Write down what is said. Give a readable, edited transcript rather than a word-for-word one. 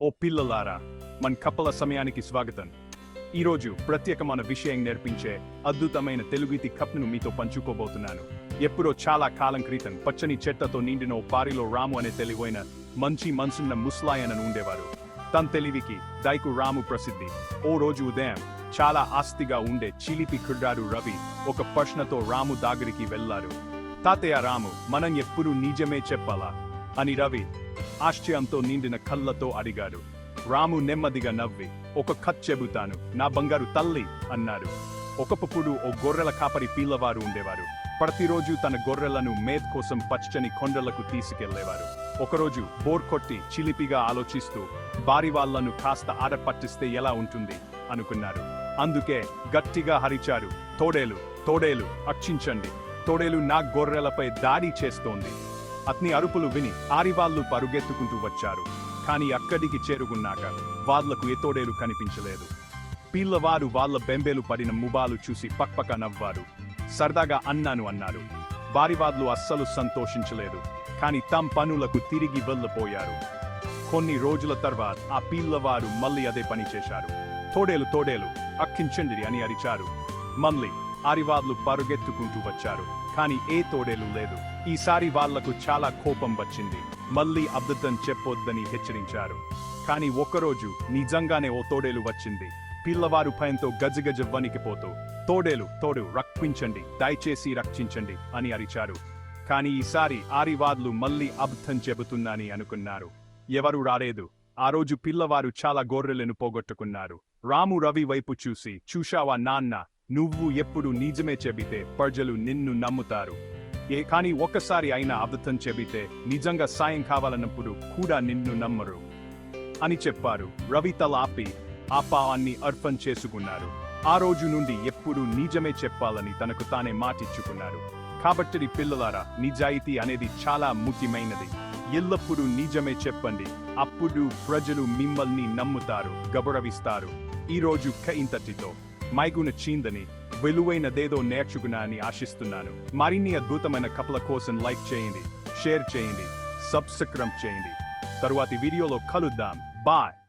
ఓ పిల్లలారా, మన కప్పల సమయానికి స్వాగతం. ఈరోజు ప్రత్యేకమైన విషయం నేర్పించే అద్భుతమైన తెలుగుతి కప్ను మీతో పంచుకోబోతున్నాను. ఎప్పుడో చాలా కాలం క్రితం పచ్చని చెట్లతో నిండిన ఓ పారిలో రాము అనే తెలివైన మంచి మనసున్న ముసలాయన ఉండేవారు. తన తెలివికి దైకు రాము ప్రసిద్ధి. ఓ రోజు ఉదయం చాలా ఆస్తిగా ఉండే చిలిపి కుర్రాడు రవి ఒక ప్రశ్నతో రాము దగ్గరికి వెళ్లారు. తాతయ్య రాము, మనం ఎప్పుడు నిజమే చెప్పాలా అని రవి ఆశ్చర్యంతో నిండిన కళ్ళతో అడిగాడు. రాము నెమ్మదిగా నవ్వి, ఒక కథ చెబుతాను, నా బంగారు తల్లి అన్నాడు. ఒకప్పుడు ఓ గొర్రెల కాపరి పిల్లవారు ఉండేవారు. ప్రతిరోజు తన గొర్రెలను మేత్ కోసం పచ్చని కొండలకు తీసుకెళ్లేవారు. ఒకరోజు బోర్ కొట్టి చిలిపిగా ఆలోచిస్తూ భారీ వాళ్లను కాస్త ఆట పట్టిస్తే ఎలా ఉంటుంది అనుకున్నారు. అందుకే గట్టిగా హరిచారు, తోడేలు తోడేలు రక్షించండి, తోడేలు నా గొర్రెలపై దాడి చేస్తోంది. అతని అరుపులు విని ఆరివాళ్లు పరుగెత్తుకుంటూ వచ్చారు. కాని అక్కడికి చేరుకున్నాక వాళ్లకు ఏ తోడేలు కనిపించలేదు. పిల్లవారు వాళ్ళ బెంబేలు పడిన ముబాలు చూసి పక్పక నవ్వారు. సరదాగా అన్నారు. వారివాళ్లు అస్సలు సంతోషించలేదు. కాని తమ పనులకు తిరిగి వెళ్ళిపోయారు. కొన్ని రోజుల తర్వాత ఆ పిల్లవారు మళ్ళీ అదే పని చేశారు. తోడేలు తోడేలు రక్షించండి అని అరిచారు. మళ్ళీ ఆరివాళ్లు పరుగెత్తుకుంటూ వచ్చారు. కాని ఏ తోడేలు లేదు. ఈసారి వాళ్లకు చాలా కోపం వచ్చింది. మళ్ళీ అబద్ధం చెప్పొద్దని హెచ్చరించారు. కాని ఒకరోజు నిజంగానే ఓ తోడేలు వచ్చింది. పిల్లవారు భయంతో గజగజ వణికిపోతూ, తోడేలు తోడు రక్షించండి, దయచేసి రక్షించండి అని అరిచారు. కాని ఈసారి ఆరివాళ్లు మళ్ళీ అబద్ధం చెబుతున్నాని అనుకున్నారు. ఎవరు రాలేదు. ఆ రోజు పిల్లవారు చాలా గొర్రెలను పోగొట్టుకున్నారు. రాము రవి వైపు చూసి, చూశావా నాన్న, నువ్వు ఎప్పుడు నిజమే చెబితే ప్రజలు నిన్ను నమ్ముతారు. కానీ ఒక్కసారి అయినా అబద్ధం చెబితే నిజంగా సాయం కావాలన్నప్పుడు కూడా నిన్ను నమ్మరు అని చెప్పారు. రవి తల ఆపి ఆ పావాన్ని అర్థం చేసుకున్నారు. ఆ రోజు నుండి ఎప్పుడు నిజమే చెప్పాలని తనకు తానే మాటిచ్చుకున్నారు. కాబట్టి పిల్లలారా, నిజాయితీ అనేది చాలా ముఖ్యమైనది. ఎల్లప్పుడూ నిజమే చెప్పండి. అప్పుడు ప్రజలు మిమ్మల్ని నమ్ముతారు, గౌరవిస్తారు. ఈ రోజు ఇంతటితో మీకు నచ్చిందని, విలువైనదేదో నేర్చుకున్నానని ఆశిస్తున్నాను. మరిన్ని అద్భుతమైన కథల కోసం లైక్ చేయండి, షేర్ చేయండి, సబ్స్క్రైబ్ చేయండి. తరువాతి వీడియోలో కలుద్దాం. బాయ్.